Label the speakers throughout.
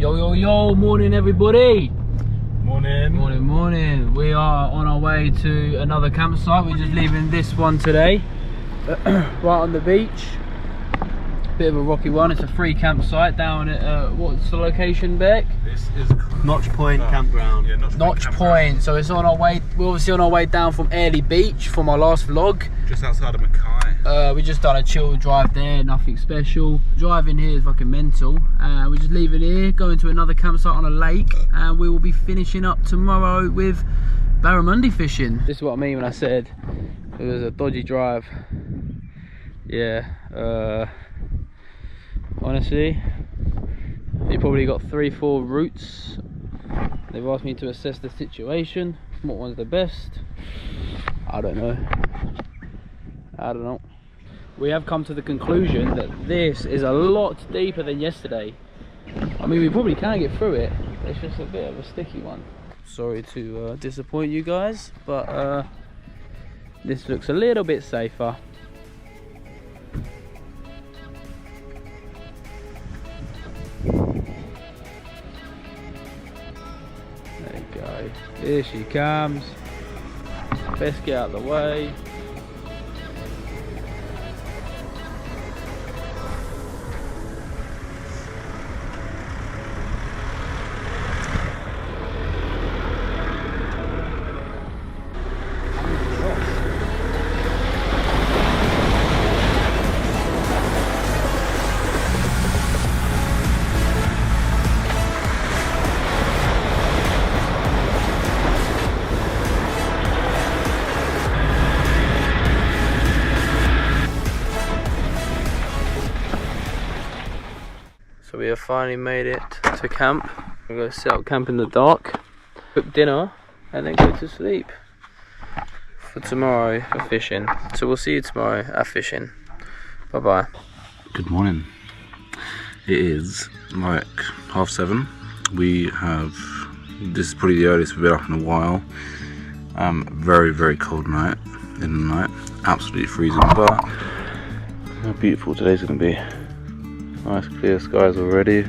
Speaker 1: Yo, yo, yo, morning everybody.
Speaker 2: Morning.
Speaker 1: Morning, morning. We are on our way to another campsite. We're just leaving this one today. Right on the beach. Bit of a rocky one. It's a free campsite down at, what's the location, Beck?
Speaker 2: This is
Speaker 3: Notch Point Campground.
Speaker 2: Yeah,
Speaker 1: Notch Point. So it's on our way, we're obviously on our way down from Airlie Beach from our last vlog.
Speaker 2: just outside of Mackay.
Speaker 1: We just done a chill drive there, nothing special. Driving here is fucking mental. We're just leaving here, going to another campsite on a lake, and we will be finishing up tomorrow with Barramundi fishing. This is what I mean when I said it was a dodgy drive. Yeah, honestly, you probably got 3-4 routes. They've asked me to assess the situation, what one's the best. I don't know. We have come to the conclusion that this is a lot deeper than yesterday. I mean, we probably can get through it. It's just a bit of a sticky one. Sorry to disappoint you guys, but this looks a little bit safer. There you go. Here she comes. Best get out of the way. So we have finally made it to camp. We're going to set up camp in the dark, cook dinner, and then go to sleep for tomorrow for fishing. So we'll see you tomorrow at fishing. Bye bye.
Speaker 4: Good morning. It is like 7:30. We have, this is probably the earliest we've been up in a while. Very, very cold night in the night. Absolutely freezing, but how beautiful today's going to be. Nice clear skies already.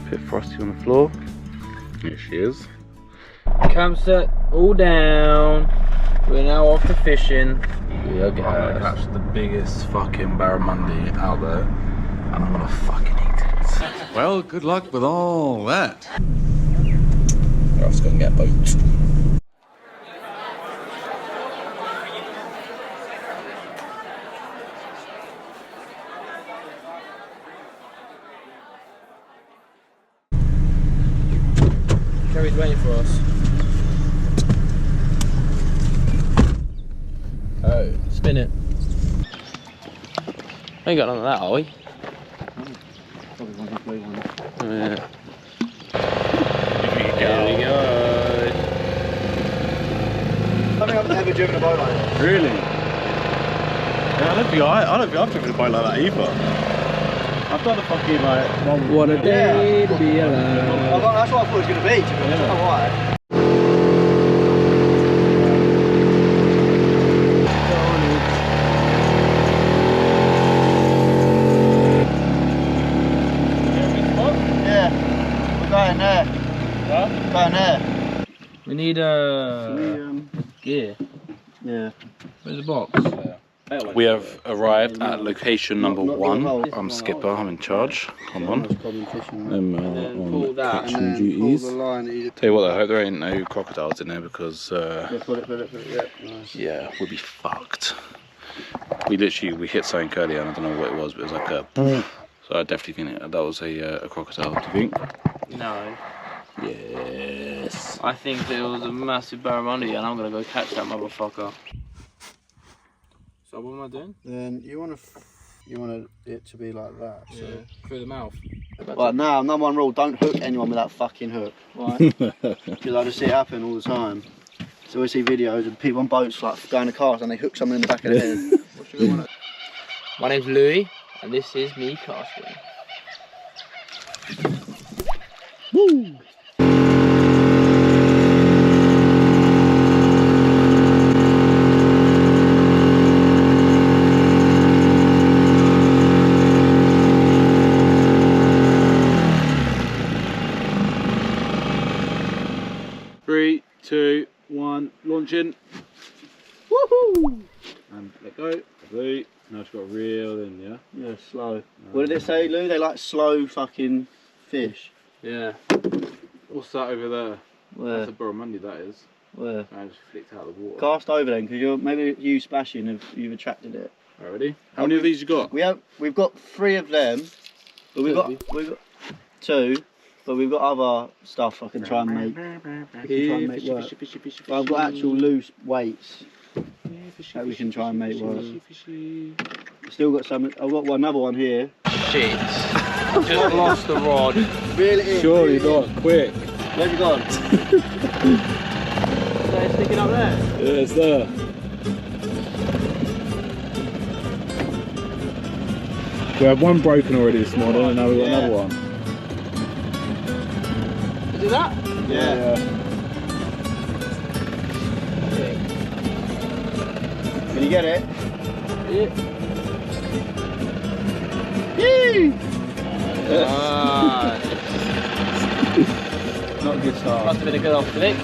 Speaker 4: Bit frosty on the floor. Here she is.
Speaker 1: Camp set all down. We're now off to fishing. Yeah,
Speaker 4: I'm gonna catch the biggest fucking barramundi out there, and I'm gonna fucking eat it.
Speaker 5: Well, good luck with all that.
Speaker 4: We're off to go and get boats.
Speaker 1: Kerry's waiting for us. Oh, spin it. Ain't got none of that, are we?
Speaker 3: Probably one of the blue ones.
Speaker 1: Yeah. There we go.
Speaker 3: I think I've never driven a boat like that.
Speaker 5: Really? Yeah, I don't think I've driven a boat like that either. I've done a fucking like one.
Speaker 1: What a day to be alive.
Speaker 3: That's what I thought it was going to be, to be honest. I don't know why. Yeah, we're going there.
Speaker 1: What?
Speaker 3: Going there.
Speaker 1: We need gear.
Speaker 3: Yeah.
Speaker 1: Where's the box?
Speaker 4: We have arrived at location number 1. I'm skipper, I'm in charge. Come on. I'm on catching duties. Tell you what, I hope there ain't no crocodiles in there because yeah, we'll be fucked. We hit something earlier and I don't know what it was, but it was like a so I definitely think that was a crocodile. Do you think?
Speaker 1: No.
Speaker 4: Yes.
Speaker 1: I think there was a massive barramundi and I'm gonna go catch that motherfucker. So what am I doing?
Speaker 3: Then you want it to be like that. So.
Speaker 1: Yeah. Through the mouth.
Speaker 3: Right, now, number one rule, don't hook anyone with that fucking hook.
Speaker 1: Why?
Speaker 3: Because I just see it happen all the time. So we see videos of people on boats like going to cars and they hook someone in the back of the head.
Speaker 1: My name's Louis and this is me casting.
Speaker 3: Woo!
Speaker 4: 3, 2, 1, launching. Woohoo! And let go. Lovely. Now it's got to reel in, yeah?
Speaker 3: Yeah, slow. What did it say, Lou? They like slow fucking fish.
Speaker 4: Yeah. What's that over there?
Speaker 3: Where?
Speaker 4: That's a Barramundi, that is.
Speaker 3: Where?
Speaker 4: I just flicked out of the water.
Speaker 3: Cast over then, because maybe you splashing if you've attracted it.
Speaker 4: Right, ready? How many of these you got?
Speaker 3: We've got 3 of them, but we've got 2, but we've got other stuff I can try and make. Work. But I've got actual loose weights that we can try and make work. Still got some. I've got another one here.
Speaker 1: Shit. Just lost the rod.
Speaker 3: Reel it in.
Speaker 4: Surely not, quick.
Speaker 3: Where's it gone?
Speaker 1: Is it sticking up there?
Speaker 4: Yeah, it's there. We had one broken already this morning, and now we've got another one.
Speaker 1: Is it that?
Speaker 3: Yeah. Can you get it?
Speaker 1: Yeah.
Speaker 3: Not a good start.
Speaker 1: Must have been a good old flick.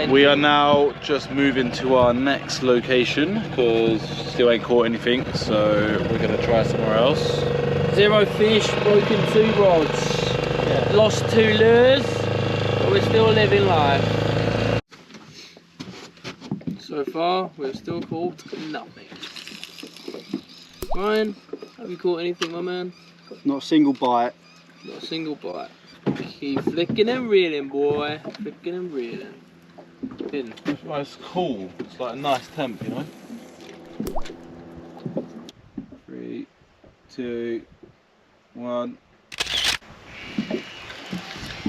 Speaker 4: We are now just moving to our next location because still ain't caught anything, so we're gonna try somewhere else.
Speaker 1: 0 fish, broken 2 rods. Yeah. Lost 2 lures, but we're still living life. So far, we've still caught nothing. Ryan, have you caught anything, my man?
Speaker 3: Not a single bite.
Speaker 1: Not a single bite. Keep flicking and reeling, boy. Flicking and reeling. In.
Speaker 4: It's cool. It's like a nice temp, you know. 3, 2, 1.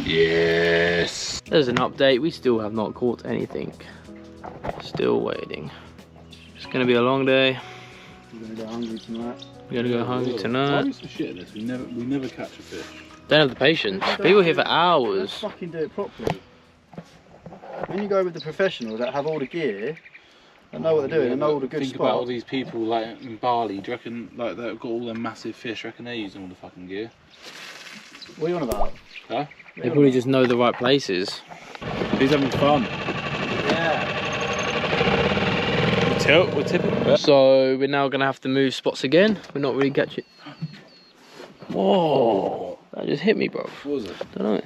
Speaker 4: Yes.
Speaker 1: There's an update. We still have not caught anything. Still waiting. It's gonna be a long day.
Speaker 3: I'm gonna go hungry tonight.
Speaker 1: We're gonna go hungry
Speaker 4: Tell
Speaker 1: tonight.
Speaker 4: me some shit in this. We never catch a fish.
Speaker 1: Don't have the patience. People here for
Speaker 3: Let's
Speaker 1: hours.
Speaker 3: fucking do it properly. When you go with the professionals that have all the gear, they know what they're doing, they know all the good
Speaker 4: Think about all
Speaker 3: spots.
Speaker 4: these people like in Bali. Do you reckon like they've got all them massive fish? Do you reckon they're using all the fucking gear?
Speaker 3: What are you on about?
Speaker 4: Huh?
Speaker 1: They probably just know the right places.
Speaker 4: Who's having fun?
Speaker 1: Yeah.
Speaker 4: We're tipping.
Speaker 1: So we're now gonna have to move spots again. We're not really catching. Whoa! That just hit me, bro.
Speaker 4: What was it?
Speaker 1: Don't know.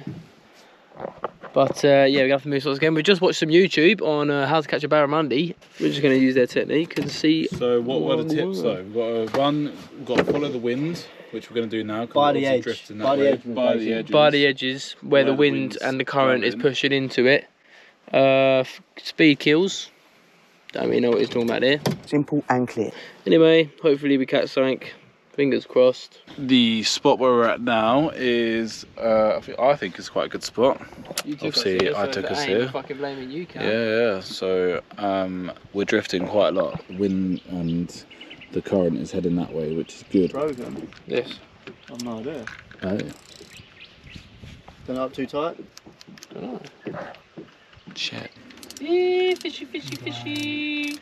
Speaker 1: But yeah, we're gonna have to move spots again. We just watched some YouTube on how to catch a barramundi. We're just gonna use their technique and see.
Speaker 4: So what were the tips though? We've got to run. We've got to follow the wind, which we're going to do now.
Speaker 3: By the edge.
Speaker 4: By the edge.
Speaker 1: By the edges, where the wind and the current is pushing into it. Speed kills. Don't really know what he's talking about there.
Speaker 3: Simple and clear.
Speaker 1: Anyway, hopefully we catch something. Fingers crossed.
Speaker 4: The spot where we're at now is, I think it's quite a good spot. Obviously, I took us here.
Speaker 1: Fucking blaming you, Cam.
Speaker 4: Yeah. So we're drifting quite a lot. Wind and the current is heading that way, which is good.
Speaker 3: Broken.
Speaker 1: Yes.
Speaker 3: I've no idea.
Speaker 4: Oh.
Speaker 3: Done up too tight?
Speaker 1: I don't know.
Speaker 4: Shit.
Speaker 1: Fishy, fishy, fishy.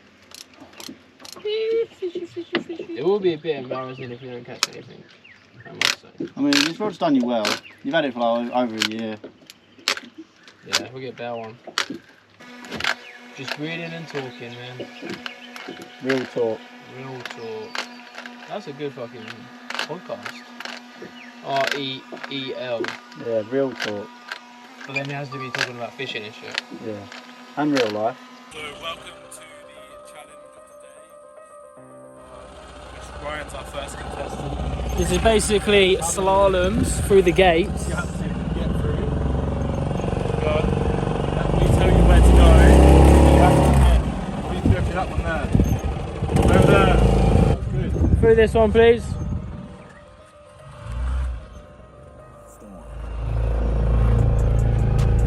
Speaker 1: Fishy, fishy, fishy. It will be a bit embarrassing if you don't catch anything, I must say.
Speaker 3: I mean, this rod's done you well. You've had it for like over a year.
Speaker 1: Yeah, we'll get a better one. Just reading and talking, man.
Speaker 3: Real talk.
Speaker 1: Real talk. That's a good fucking podcast. R-E-E-L.
Speaker 3: Yeah, real talk.
Speaker 1: But then it has to be talking about fishing and shit.
Speaker 3: Yeah. And real life.
Speaker 2: So welcome to the challenge of the day. Ryan's our first contestant.
Speaker 1: This is basically slaloms through the gates.
Speaker 2: You have to get through. Go on. We tell you where to go. You have to get. We need to go that one there. Over there. Good.
Speaker 1: Through this one, please.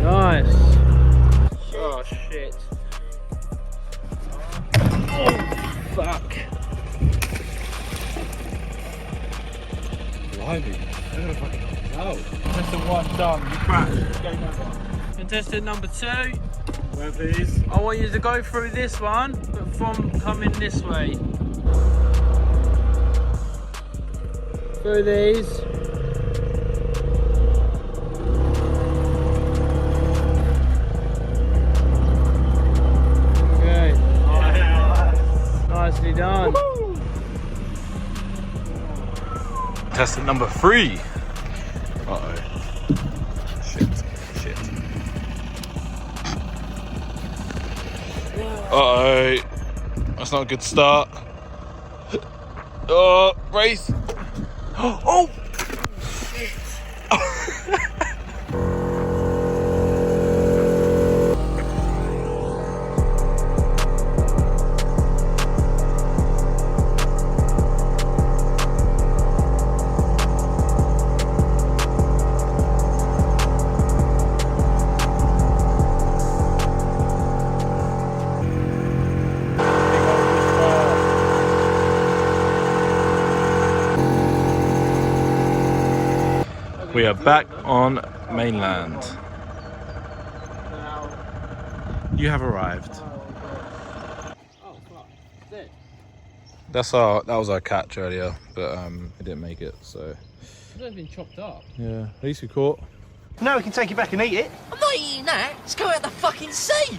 Speaker 1: Nice. Oh shit. Oh fuck.
Speaker 4: Blimey.
Speaker 2: Contestant 1 done. You crashed. Game over.
Speaker 1: Contestant number 2.
Speaker 2: Where please?
Speaker 1: I want you to go through this one, but from coming this way. Through these.
Speaker 2: contestant number 3. Uh-oh. Shit. Uh-oh. That's not a good start. Oh, race. Oh! We are back on mainland. You have arrived. That was our catch earlier, but it didn't make it, so.
Speaker 1: It's been chopped up.
Speaker 2: Yeah, at least we caught.
Speaker 5: Now we can take it back and eat it.
Speaker 6: I'm not eating that. Let's go out the fucking sea.